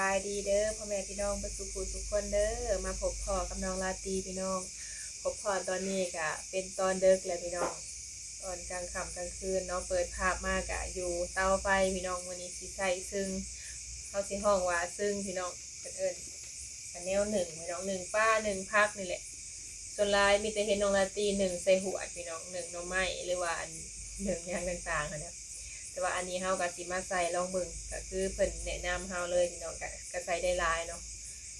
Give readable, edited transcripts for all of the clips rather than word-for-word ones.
ายดีเด้อพ่อแม่พี่น้องประสุขทุกคนเด้อมาพบพ่อกับน้องลาตรีพี่น้องพบพ่อตอนนี้กะเป็นตอนเดึกแล้วพี่น้องตอนกลางค่ำกลางคืนเนาะเปิดภาพมากะอยู่เตาไฟพี่น้องวันนี้สิใส่ซึ่งเขาสิห้องว่าซึ่งพี่น้องเอิ้นอันแนวหนึ่งพี่น้องหนึ่งป้าหนึ่งพักนี่แหละส่วนลายมีแต่เห็นน้องลาตรีหนึ่งใส่หัวพี่น้องหนึ่งหน่อไม้หรือว่าอันหนึ่งอย่างต่างๆนะแต่ว่าอันนี้เฮาก็สิมาใส่ลองเบิ่งก็คือเพิ่นแนะนำเฮาเลยพี่น้องก็ใส่ได้หลายเนาะ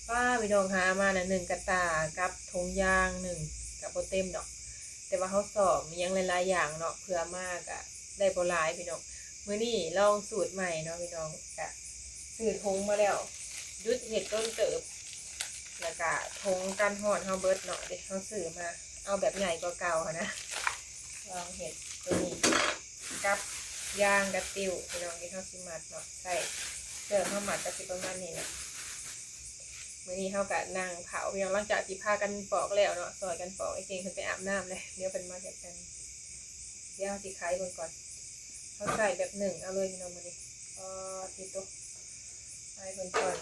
ป้าพี่น้องหามาน่ะ1กระตากับถุงยาง1กับบ่เต็มดอกแต่ว่าเฮาสอบมีหยังหลายๆอย่างเนาะเผื่อมากก็ได้บ่หลายพี่น้องมื้อนี้ลองสูตรใหม่เนาะพี่น้องก็ซื้อถุงมาแล้วหยุดเฮ็ดต้นเติบแล้วก็ถุงกันร้อนเฮาเบิดเนาะเดี๋ยวเฮาซื้อมาเอาแบบใหญ่กว่าเก่าค่ะนะลองเฮ็ดตัวนี้กับยางกระติวพี่น้องที่เขาสิมัดเนาะใส่เสื้อเขามัดกระติประมาณนี้แหละมื้อนี้เขากะนั่งเผาพี่น้องหลังจากที่พากันปอกแล้วเนาะซอยกันปอกไอ้เจงเพิ่นไปอาบน้ำเลยเดี๋ยวเป็นมาเก็บกันเดี๋ยวสิขายก่อนเขาใส่แบบหนึ่งเอาเลยพี่น้องมื้อนี้ติดตัวใส่ก่อน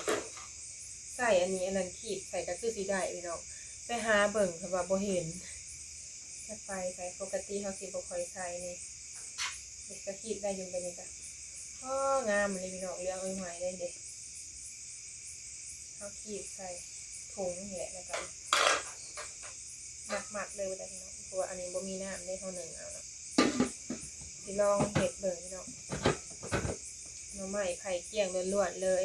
ใส่อันนี้อันนั้นขีดใส่ก็คือสิได้พี่น้องไปหาเบิ่งเพราะว่าบ่เห็นแค่ไปใส่ปกติเขาสิบ่ค่อยใส่นี่ก็ขีดได้ยังไปนี่จ้ะงามเลยพี่น้องเลี้ยงไว้ใหม่ได้เด็กเขาขีดใส่ถุงนี่แหละแล้วก็หมักเลยแต่พี่น้องเพราะว่าอันนี้บ่มีน้ำได้เท่าหนึ่งเอาเนาะสิลองเห็ดเบิ่งพี่น้องหน่อไม้ไผ่เกี่ยงล้วนๆเลย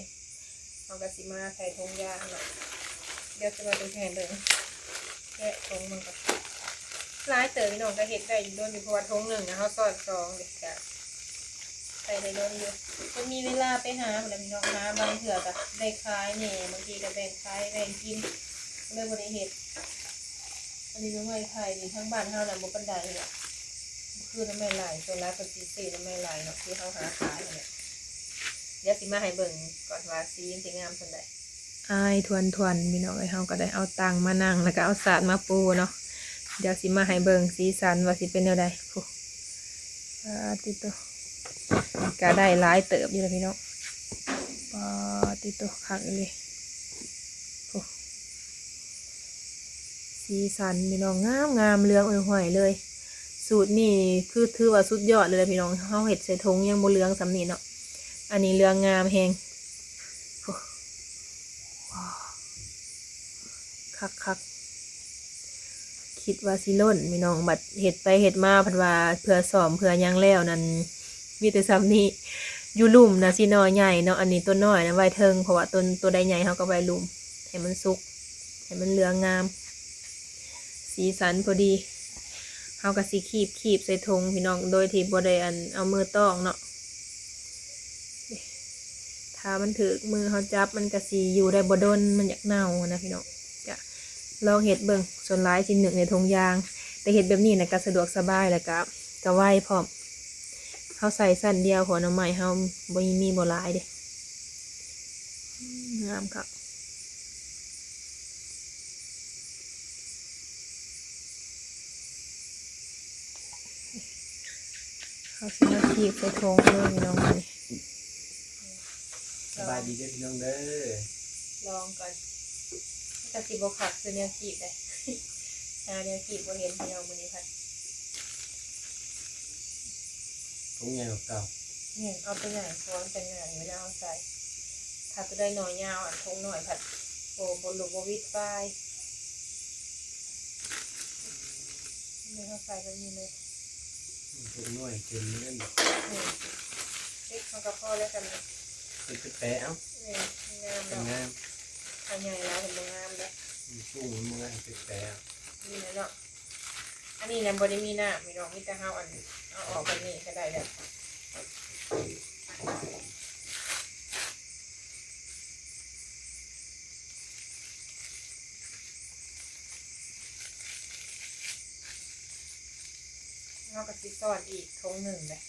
เอากระสิมาใส่ถุงยางเนาะเดี๋ยวจะมาดูแทนเบิ่งแกะถุงมันก่อนร้ายเต๋อพี่น้องก็เห็ดได้อยู่ด้วยเพราะว่าถุงหนึ่งนะเขาซ่อนซองเด็กจ้ะใส่ได้ด้วยอยู่จะมีเวลาไปหาแล้วพี่น้องหาบางเถื่อก็ได้ขายเนี่ยบางทีก็แบ่งขายแบ่งกินเรื่องบริเหตุอันนี้น้ำไม่ไทยนี่ทั้งบ้านเท่านั้นบุปันไดเนี่ยคือน้ำไม่ไหลตัวละเป็นสีน้ำไม่ไหลเนาะที่เขาหาขายเนี่ยเดี๋ยวสิมาให้เบิ่งก่อนว่าสีมันจะงามสันใดอายทวนพี่น้องไอ้เฮาก็ได้เอาตังมานั่งแล้วก็เอาสาดมาปูเนาะเดี๋ยวสิมาให้เบิ่งสีสันว่าสิเป็นแนวใดโอ้ติโตก็ได้หลายเติบอยู่เลยพี่น้องติโตคักเลยโอ้สีสันพี่น้องงามเรืองห่วยเลยสูตรนี่คือถือว่าสุดยอดเลยพี่น้องเฮาเห็ดใส่ถุงยังบ่เรืองสำนีเนาะอันนี้เรืองงามแฮงคักคิดว่าสิล้นพี่น้องบัดเห็ดไปเห็ดมาพันว่าเผื่อสอมเผื่อยังแล้วนั่นมีแต่ซ้ำนี้อยู่ลุ่มนะสิน้อยใหญ่เนาะอันนี้ตัวน้อยนะไว้เทิงเพราะว่าตัวใดใหญ่เขาก็ไว้ลุ่มให้มันสุกให้มันเหลืองงามสีสันพอดีเขาก็สิคีบใส่ถุงพี่น้องโดยที่บ่ได้อันเอามือต้องเนาะถ้ามันถือมือเขาจับมันก็สิอยู่ได้บ่ดนมันอยากเน่านะพี่น้องลองเห็ดเบิ่งส่วนร้ายชิ้นหนึ่งในถุงยางแต่เห็ดแบบนี้นะก็สะดวกสบายแล้วก็ไวพร้อมเขาใส่สั้นเดียวหัวน้ำใหม่เขาบ่มีบ่หลายเด้งามค่ะเขาสิมาขีดใส่ถุงเลยพี่น้องเลยสบายดีเด้อพี่น้องเด้อลองก่อนถ้าสิบ่ขัดคือเนี่ยขีดเลยเนี่ยขีดบ่เห็นพี่น้องมื้อนี้ค่ะถุงใหญ่กว่าเก่าเนี่ยเอาไปไหนเพราะมันเป็นงานไม่ได้เอาใส่ถ้าจะได้หน่อยยาวอ่ะทงหน่อยผัดโบบนหลุมวิดไฟนี่เขาใส่แบบนี้เลยถุงหน่อยเต็มเล่นเล็กมันก็พอแล้วกันเลยเป็นแปะเอ้างามเนาะอันใหญ่แล้วเป็นงามเลยชุ่มมือเป็นแปะนี่นะเนาะอันนี้เนี่ยบริมีหน้ามีน้องมิตรเฮาอันเอาออกแบบนี้ก็ได้แล้วเราก็ติดซ่อนอีกทงหนึ่งเลย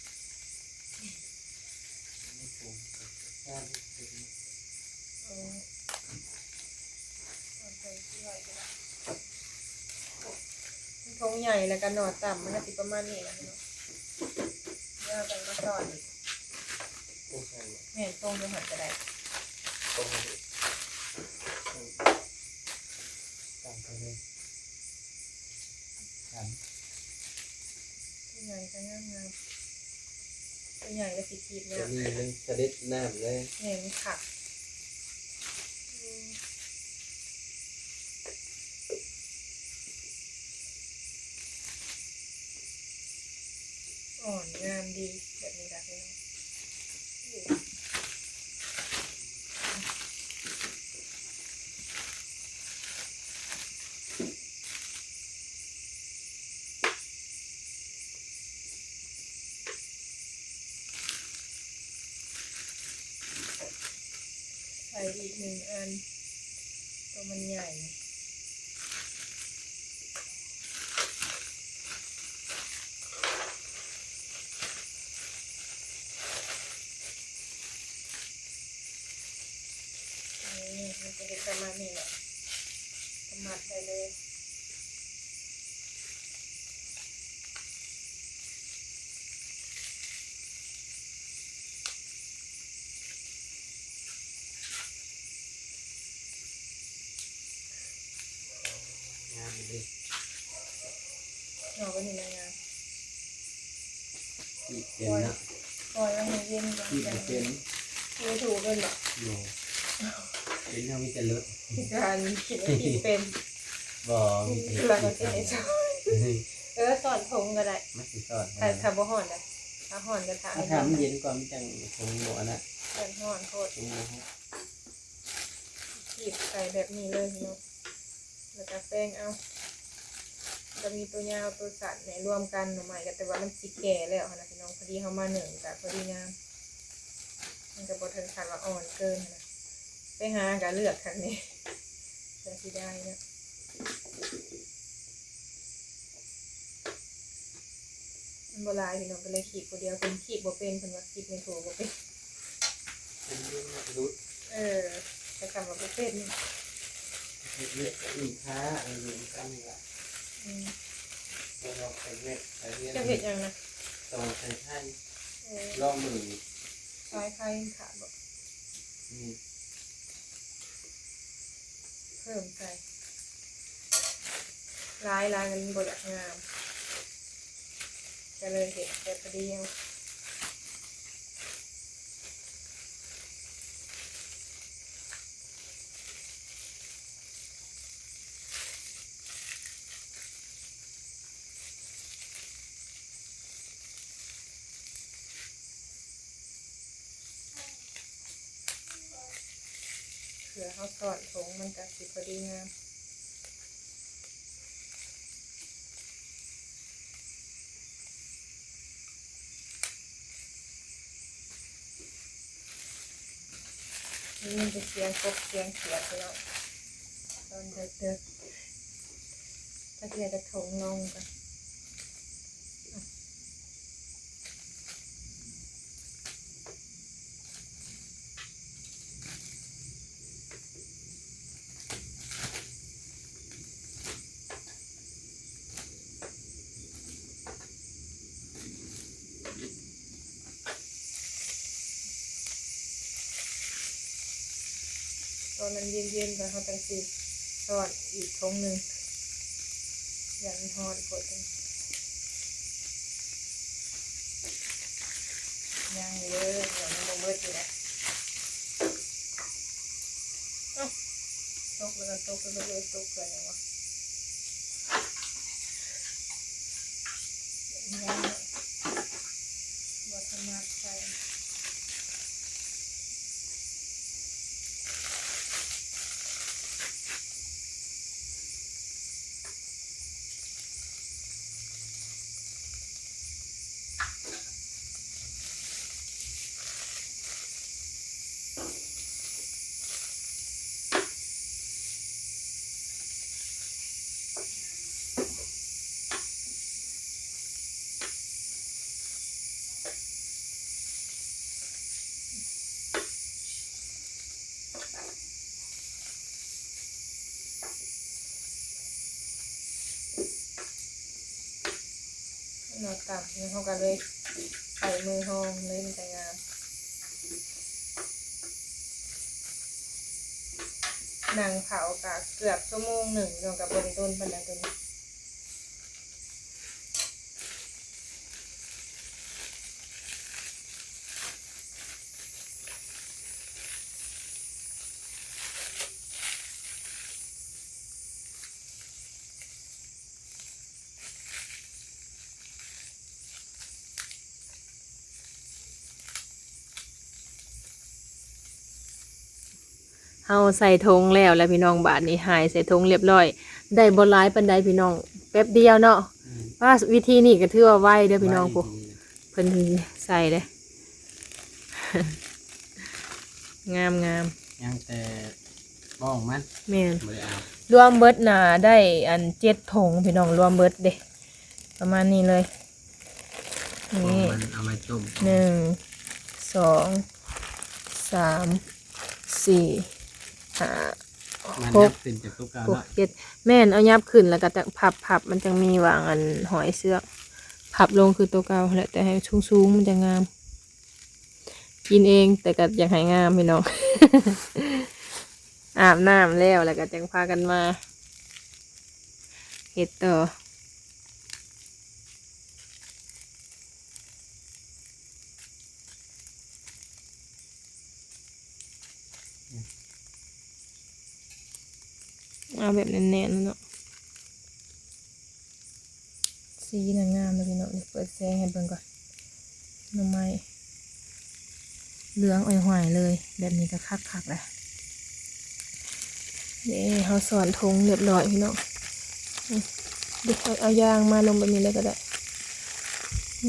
ทงใหญ่แล้วก็หนอดต่ำมันก็ติดประมาณนี้นะเนาะเดี๋ยวเรามาซ่อนอีกแม่นตรงจะหันก็ได้ จะงามตัวใหญ่ก็สีขีด ตั เนี่ วย นี้มันเสด็จน้ำเลย แหนมขักอ่อนงามดีแบบนี้แบบนี้ใส่อีกหนึ่งอันตัวมันใหญ่ นี่มันจะได้ประมาณนี้แหละประมาณได้เลยงามเลย หน่อก็นี่นะงาม อีกเป็นนะ ปล่อยไว้ให้เย็นก่อน อีก จะ เป็น ไม่ถูกเป็นหรอก โยเป็นเท่ามีแต่ลด การคิดผิดเป็น บ่มีแต่ เราก็ เห็ จะ ด ได้ ที่ สอ ทำ นสอนทงก็ได้ ไม่สิสอน ถ้าบ่ห่อนนะถ้าห่อนก็ถ่าย ถ้าทำมันเย็นก่อนมันจังคงหมดน่ะ เกินห่อนโคตร คงหมด ขีดใส่แบบนี้เลยพี่น้องแล้วก็แป้งเอาจะมีตัวยาวตัวสั้นในรวมกันหน่อไม้ก็แต่ว่ามันสิแก่แล้วนะพี่น้องพอดีเข้ามาหนึ่งกับพอดีงามมันจะบดถึงขั้นว่าอ่อนเกินนะไปหากับเลือกคันนี้จะที่ได้นะมันโบราณพี่น้องก็เลยขีดคนเดียวคนขีดบ่เป็นคนว่าขีดไม่ถูกบ่เป็น เป็นเรื่องรุด แต่คำว่าบ่เป็นนี่ เลือดอีกค้าอะไรอย่างนี้กันนี่ละ อืม เราไปเวทไปเรียน จะเห็ดยังนะ ตอนใช้ไทย เออ ลองมือ ซอยไข่ขาดบ่ นี่ เพิ่มใส่ลายมันบ่อยากงามจะเลยเห็ดแต่พอดียังเผื่อเขาสอนทงมันจะสิพอดีงามนี่มันจะเสียงกบเสียงเขียดแล้วตอนเด็กๆถ้าเกิดจะทงลงกันตอนมันเย็นๆไปเขาจะสิทอดอีกทงหนึ่งยันทอดกดกันย่างเยอะเดี๋ยวมันลงเบิดอยู่แล้วตกแล้วก็ตกแล้วก็เลยตกเลยยังวะย่างวัฒนธรรมเราต่ำเนี่ยเขาก็เลยใส่มือห้องเลยมันจะงามหนังเผากะเกือบชั่วโมงหนึ่งรวมกับบริต้นปันไดตัวนี้ เฮาใส่ธงแล้วพี่น้องบาดนี้หายใส่ธงเรียบร้อยได้บ่หลายปานใดพี่น้องแป๊บเดียวเนาะว่าวิธีนี้ก็ถือว่าไวเด้อพี่น้องพวกเพิ่นใส่เด้ งามยังแต่บ้องมัน แม่น บ่ได้เอา รวมเบิดหนาได้อัน7ถุงพี่น้องรวมเบิดเด้ประมาณนี้เลยนี่ มันเอามาต้ม 1 2 3 4 มัน 5 ยับ 6 ขึ้นจากตัวเก่า หก เนาะ เจ็ดแม่นเอายับขึ้นแล้วก็จะพับมันจะมีวางอันหอยเสือกพับลงคือตัวเก่าแหละแต่ให้สูงๆมันจะงาม กินเองแต่ก็อยากให้งามพี่น้อง อาบน้ำแล้วก็จังพากันมาเฮ็ดต่อเอาแบบแน่นๆเนาะสีน่ะงามเลยพี่น้องเปิดแสงให้เบิ่งก่อนหน่อไม้เหลืองอ่อยหวายเลยแบบนี้ก็คักๆแหละนี่เขาสอนทงเรียบร้อยพี่น้องดูเอายางมาลงแบบนี้เลยก็ได้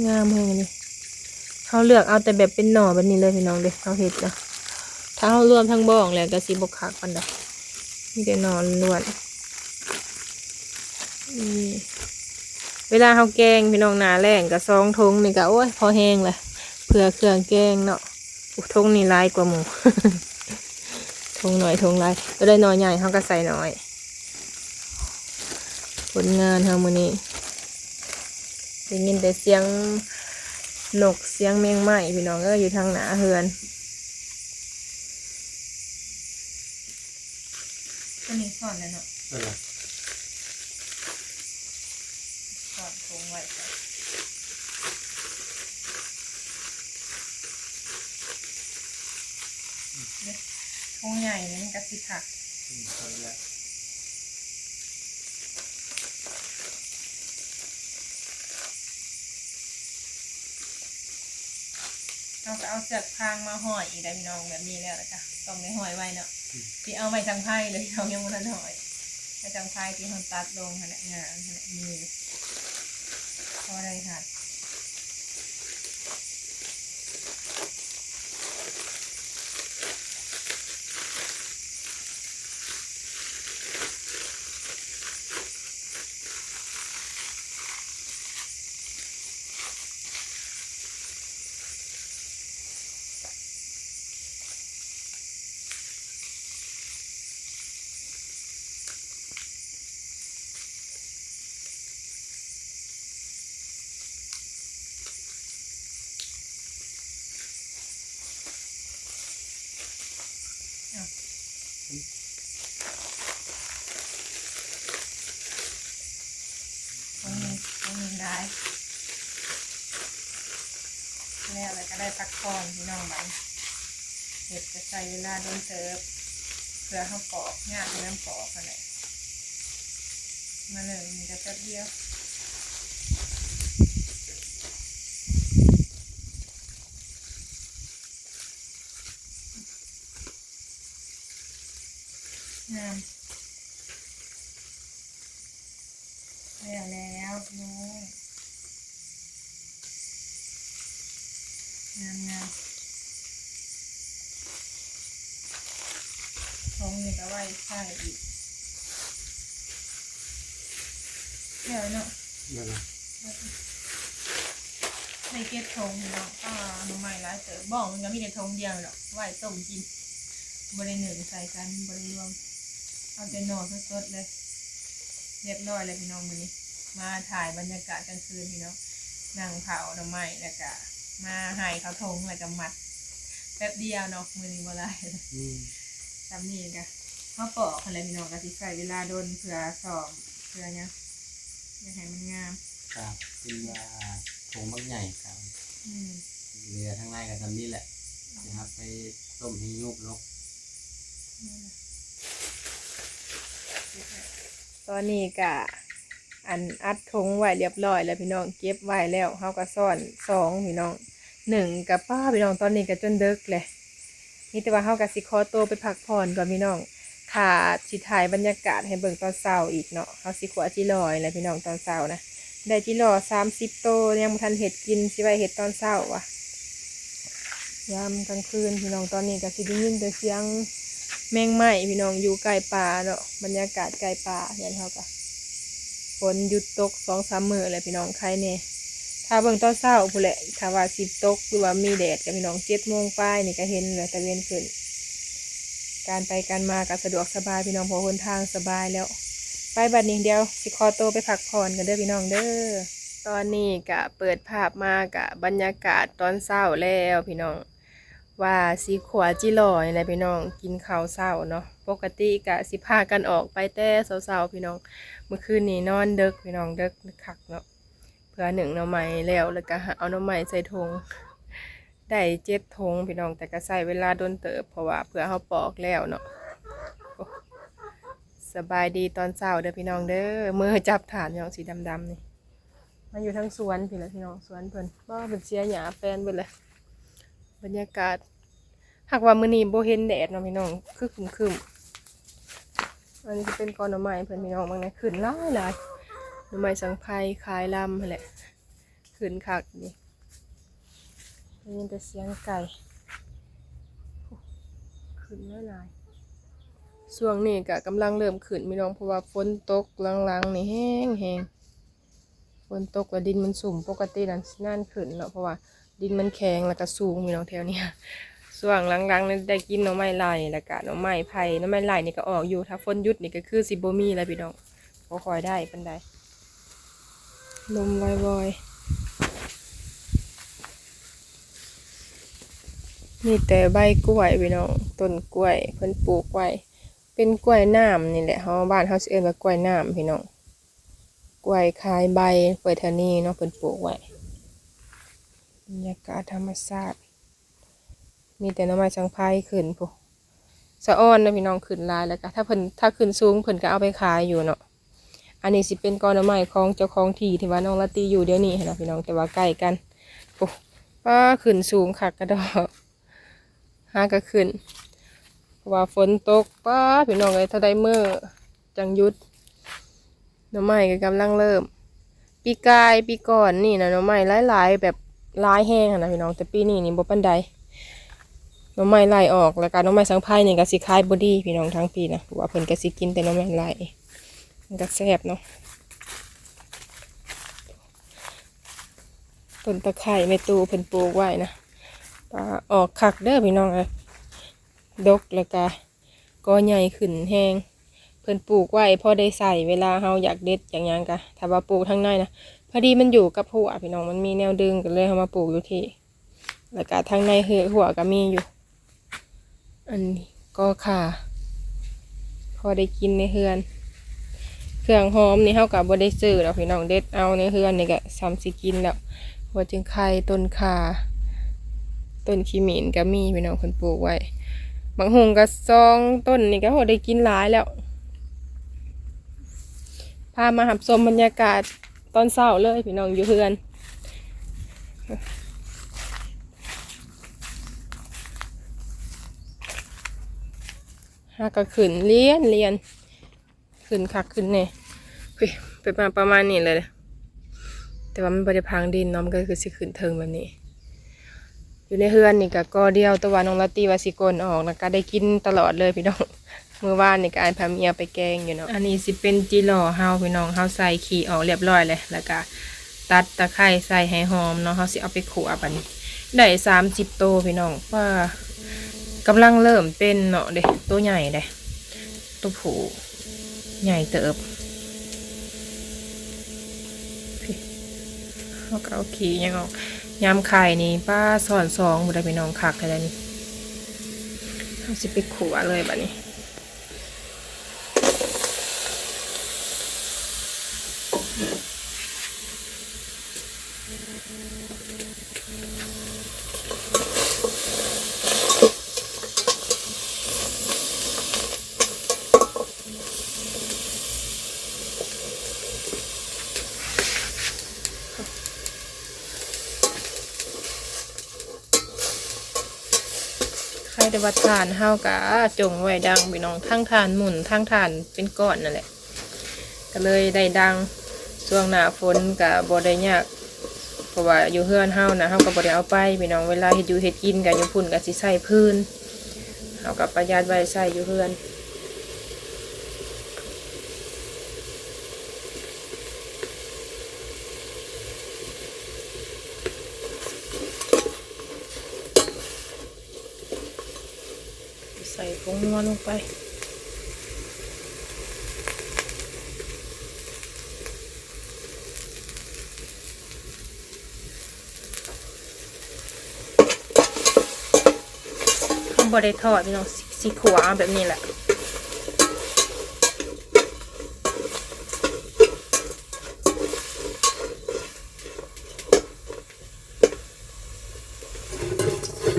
งามเลยนี่เขาเลือกเอาแต่แบบเป็นหน่อแบบนี้เลยพี่น้องเด็กเขาเห็ดนะถ้าเขารวมทั้งบ้องแล้วก็สีบกคักปันใดมีแต่หน่อล้วนนี่เวลาเขาแกงพี่น้องหนาแรงกับซองทงนี่ก็โอ้ยพอแห้งเลยเผื่อเครื่องแกงเนาะทงนี่ลายกว่าหมู ทงหน่อยทงลายก็ได้หน่อใหญ่เขาก็ใส่หน่อยผลงานเฮามื้อนี้ได้ยินแต่เสียงนกเสียงแมงไม้พี่น้องก็อยู่ทางหน้าเฮือนตัวนี้สอนแล้วเนาะ เออ สอนทงไว้ทงใหญ่นี่มันก็สิค่ะเราก็เอาเสือกพางมาห่อยอีกได้พี่น้องแบบนี้แล้วนะจ๊ะต้องได้ห่อยไว้เนาะที่เอาไว้จังไพ่เลยเรายังไม่ทันห่อยไว้จังไพ่ที่เขาตัดลงขนาดงานขนาดนี้พอได้ค่ะต้องได้แล้วอะไรก็ได้ปักคอนพี่น้องไปเห็ดจะใส่เวลาโดนเสิร์ฟเพื่อเขาปอกงานน้ำปอกอะไรมาเลยมันจะแป๊บเดียวงามแล้วน้องงามท้องนี่ก็ไว้ใส่อีกเดี๋ยวเนาะ เดี๋ยวนะ ในเก็บทงเนาะหน่อไม้ร้ายเต๋อบอกมันก็มีแต่ทงเดียวเนาะไว้ต้มกินบริหนึ่งใส่กันบริรวมเอาแต่หน่อสดๆเลยเรียบร้อยเลยพี่น้องมื้อนี้มาถ่ายบรรยากาศกลางคืนพี่น้องนั่งเผาหน่อไม้แล้วก็มาให้เขาทงแล้วก็มัดแป๊บเดียวเนาะมื้อนี้บ่ได้เลยจำนี่ก็มาปอกอะไรพี่น้องก็สิใส่เวลาโดนเผื่อสอบเผื่อเนี้ยอยากให้มันงาม ครับเป็นว่าผงบักใหญ่ครับ เรือทางในก็ทำนี่แหละนะครับไปต้มให้ยุบลง ตอนนี้ก็อัดทงไว้เรียบร้อยแล้วพี่น้องเก็บไว้แล้วเขาก็ซ่อน2พี่น้อง1กับป้าพี่น้องตอนนี้ก็จนดึกเลย นี่แต่ว่าเฮาก็สิขอตัวไปพักผ่อนก่อนพี่น้องค่ะสิถ่ายบรรยากาศให้เบิ่งตอนเช้าอีกเนาะเฮาสิขัวจิรอนี่แหละพี่น้องตอนเช้านะได้จิรอ30 โตยังบ่ทันเฮ็ดกินสิไว้เฮ็ดตอนเช้าว่ะยามกลางคืนพี่น้องตอนนี้ก็สิได้ยินแต่เสียงแมงไหม้พี่น้องอยู่ใกล้ป่าเนาะบรรยากาศใกล้ป่าอย่างเฮาก็ฝนหยุดตก 2-3 มื้อแล้วพี่น้องใครแน่ถ้าเบิ่งตอนเช้าพู้นแหละถ้าว่าสิตกหรือว่ามีแดดก็พี่น้อง7 โมงปลายนี่ก็เห็นแล้วตะเวนขึ้นการไปการมาก็สะดวกสบายพี่น้องเพราะหนทางสบายแล้วไปบัดนี้เดียวสิขอตัวไปพักผ่อนกันเด้อพี่น้องเด้อตอนนี้ก็เปิดภาพมากะบรรยากาศตอนเช้าแล้วพี่น้องว่าสิขัวจิหล่อนี่แหละพี่น้องกินข้าวเช้าเนาะปกติก็สิพากันออกไปแต่เช้าๆพี่น้องเมื่อคืนนี้นอนดึกพี่น้องดึกคักเนาะเพื่อหนึ่งหน่อไม้แล้วก็เอาหน่อไม้ใส่ถุงได้7 ถุงพี่น้องแต่ก็ใส่เวลาโดนเติบเพราะว่าเพื่อเขาปอกแล้วเนาะสบายดีตอนเช้าเด้อพี่น้องเด้อมือจับฐานพี่น้องสีดำๆนี่มาอยู่ทั้งสวนพี่ละพี่น้องสวนเพิ่นบ่เป็นเสียหญ้าแปลนเบิดเลยบรรยากาศหากว่ามื้อนี้บ่เห็นแดดเนาะพี่น้องคือครึมๆอันนี้จะเป็นกอหน่อไม้เพิ่นพี่น้องบางนะขึ้นหลายหน่อไม้สังไพรขายลำนั่นแหละขึ้นคักนี่ได้ยินแต่เสียงไก่ขึ้นหลายช่วงนี้ก็กำลังเริ่มขึ้นพี่น้องเพราะว่าฝนตกหลังๆนี่แห้งฝนตกแล้วดินมันสุ่มปกตินั่นขึ้นเนาะเพราะว่าดินมันแข็งแล้วก็สูงพี่น้องแถวเนี้ยช่วงหลังๆนี่ได้กินหน่อไม้ไล่แล้วก็หน่อไม้ไผ่หน่อไม้ไล่นี่ก็ออกอยู่ถ้าฝนหยุดนี่ก็คือสิบ่มีแล้วพี่น้องบ่ค่อยได้ปานใดลมวอยๆนี่แต่ใบกล้วยพี่น้องต้นกล้วยเพิ่นปลูกไว้เป็นกล้วยน้ำนี่แหละเฮาบ้านเฮาสิเอิ้นว่ากล้วยน้ำพี่น้องกล้วยคายใบกล้วยเท่านี้เนาะเพิ่นปลูกไว้บรรยากาศธรรมชาติมีแต่หน่อไม้สังไพรขึ้นพุสะอ้อนนะพี่น้องขึ้นหลายแล้วก็ถ้าขึ้นสูงเพิ่นก็เอาไปขายอยู่เนาะอันนี้สิเป็นกอหน่อไม้ของเจ้าของที่ที่ว่าน้องละตีอยู่เดี๋ยวนี้นะพี่น้องแต่ว่าใกล้กันปุ๊บป้าขึ้นสูงคักกระดอกหาก็ขึ้นเพราะว่าฝนตกป้าพี่น้องเลยถ้าได้มื้อจังหยุดหน่อไม้ก็กำลังเริ่มปีกายปีก่อนนี่นะหน่อไม้หลายๆแบบหลายแห้งนะพี่น้องแต่ปีนี้นี่บ่ปานใดหน่อไม้ไล่ออกแล้วก็หน่อไม้สังไพรนี่ก็สิขายบ่ดีพี่น้องทั้งปีนะเพราะว่าเพิ่นก็สิกินแต่หน่อไม้ไล่มันก็แซ่บเนาะต้นตะไคร้แม่ตู่เพิ่นปลูกไว้นะออกคักเด้อพี่น้องเอ้ยดกแล้วก็กอใหญ่ขึ้นแห้งเพิ่นปลูกไว้พอได้ใส่เวลาเฮาอยากเด็ดอย่างยังกะถ้าว่าปลูกทางในนะพอดีมันอยู่กับหัวพี่น้องมันมีแนวดึงกันเลยเฮามาปลูกอยู่ที่แล้วก็ทางในหัวก็มีอยู่อันนี้ก็ค่ะพอได้กินในเฮือนเครื่องหอมนี่เฮาก็บ่ได้ซื้อแล้วพี่น้องเด็ดเอาในเฮือนนี่ก็ซ้ำสิกินแล้วหัวจึงไข่ต้นข่าต้นขี้หมิ่นก็มีพี่น้องเพิ่นปลูกไว้บางหงก็2 ต้นนี่ก็พอได้กินหลายแล้วพามาหับชมบรรยากาศตอนเช้าเลยพี่น้องอยู่เฮือนหาก็ขึ้นเลียนขึ้นคักขึ้นแน่ไปมาประมาณนี้เลยแต่ว่ามันบ่ได้พังดินเนาะมันก็คือสิขึ้นเทิงแบบนี้อยู่ในเฮือนนี่ก็เดียวตัวน้องละตีว่าสิโกนออกนะก็ได้กินตลอดเลยพี่น้องมื้อวานนี่ก็อายพาเมียไปแกงอยู่เนาะอันนี้สิเป็นจิหล่อเฮาพี่น้องเฮาใส่ขี้ออกเรียบร้อยเลยแล้วก็ตัดตะไคร้ใส่ให้หอมเนาะเฮาสิเอาไปขั่วบัดนี้ได้30 โตพี่น้องว่ากำลังเริ่มเป็นเนาะเด้ตัวใหญ่เด้ตัวผู้ใหญ่เติบเขาก็เอาขี้ยังออกยำไข่นี่ป้าสอน2บุได้พี่น้องคักอะไรนี่เขาสิไปขั่วเลยบัดนี้ไข่ แต่ว่าถ่านเฮากะจงไว้ดังพี่น้องทั้งถ่านหมุนทั้งถ่านเป็นก้อนนั่นแหละก็เลยได้ดังช่วงหน้าฝนกะบ่ได้ยากเพราะว่าอยู่เฮือนเฮานะเฮาก็บ่ได้เอาไปพี่น้องเวลาเฮ็ดอยู่เฮ็ดกินกะอยู่พุ่นกะสิใส่พื้นเฮาก็ประหยัดไว้ใส่อยู่เฮือนใส่ผงนัวลงไปข้าวบดได้ทอดพี่น้องสีขวาแบบนี้แหละ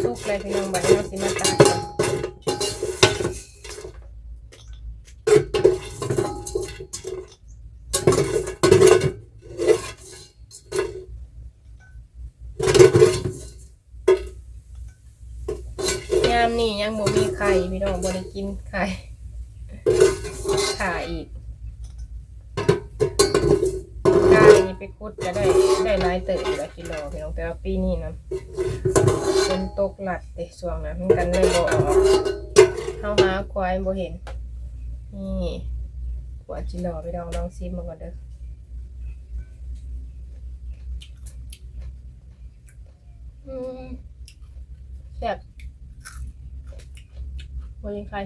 สุกเลยพี่น้องบัดนี้เราสิมาตากก่อนยามนี่ยังบ่มีไข่พี่น้องบ่ได้กินไข่ขาอีกไก่นี่ไปคุดจะได้หลายเติบอยู่ละกิโลพี่น้องแต่ว่าปีนี้นะเป็นตกหลัดเตะช่วงนะมันกันเลยบ่ออกเฮาหาควายบ่เห็นนี่ขวดจิโลไปลองซิมมาก่อนเด้อแซ่บบ่ยิงใคร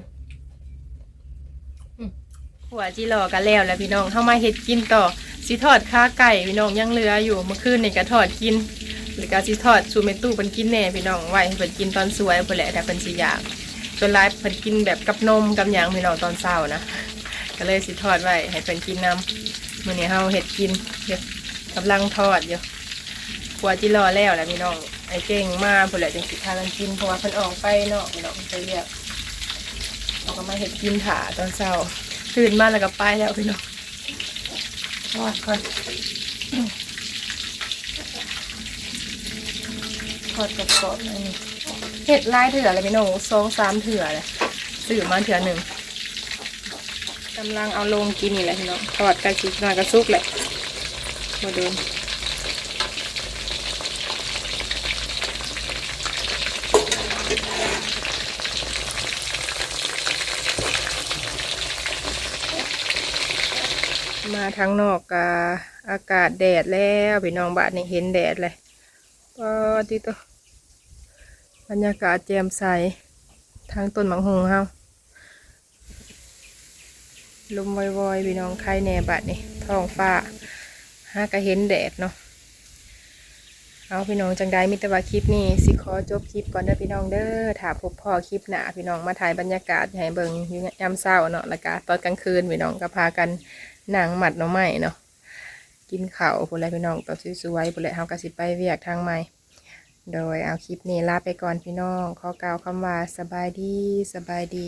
หัวจิโร่กันแล้วพี่น้องเข้ามาเฮ็ดกินต่อสิทอดขาไก่พี่น้องยังเหลืออยู่เมื่อคืนนี่ก็ทอดกินหรือก็สิทอดสูเมตู้เพิ่นกินแน่พี่น้องไว้ให้เพิ่นกินตอนสวยเพิ่นแหละแต่เพิ่นสิอยากจนไลฟ์เพิ่นกินแบบกับนมกับหยังพี่น้องตอนเช้านะก็เลยสิทอดไว้ให้เพิ่นกินน้ำมื้อนี้เฮาเฮ็ดกินเดี๋ยวกำลังทอดอยู่หัวจิโร่แล้วพี่น้องไอ้เก่งมาเพิ่นแหละจังสิพากันกินเพราะว่าเพิ่นออกไปเนาะพี่น้องไปเรียกเราก็มาเฮ็ดกินถ่าตอนเช้าตื่นมาแล้วก็ไปแล้วพี่น้องทอดก่อนทอดกรอบๆอันนี้เห็ดลายเถื่ออะไรพี่น้อง2-3 เถื่อเลยซื้อมาเถื่อหนึ่งกำลังเอาลงกินนี่แหละพี่น้องทอดไก่ชิ้นหน่อยกระซุกแหละมาดูมาทางนอกกะอากาศแดดแล้วพี่น้องบ้านนี่เห็นแดดเลยก็ที่ตัวบรรยากาศแจ่มใสทางต้นมังหงเฮาลมวอยๆพี่น้องใครแน่บ้านนี่ท้องฟ้าหากะเห็นแดดเนาะเอาพี่น้องจังได้มิตรว่าคลิปนี้สิขอจบคลิปก่อนเด้อพี่น้องเด้อถ้าพบพ่อคลิปหน้าพี่น้องมาถ่ายบรรยากาศให้เบิ่งยามเช้าเนาะแล้วก็ตอนกลางคืนพี่น้องก็พากันหนังหมัดหน่อไม้เนาะกินข้าวพุ่นแหละพี่น้องแบบสวยๆพุ่นแหละเฮาก็สิไปเวียกทางใหม่โดยเอาคลิปนี้ลาไปก่อนพี่น้องขอกล่าวคำว่าสบายดี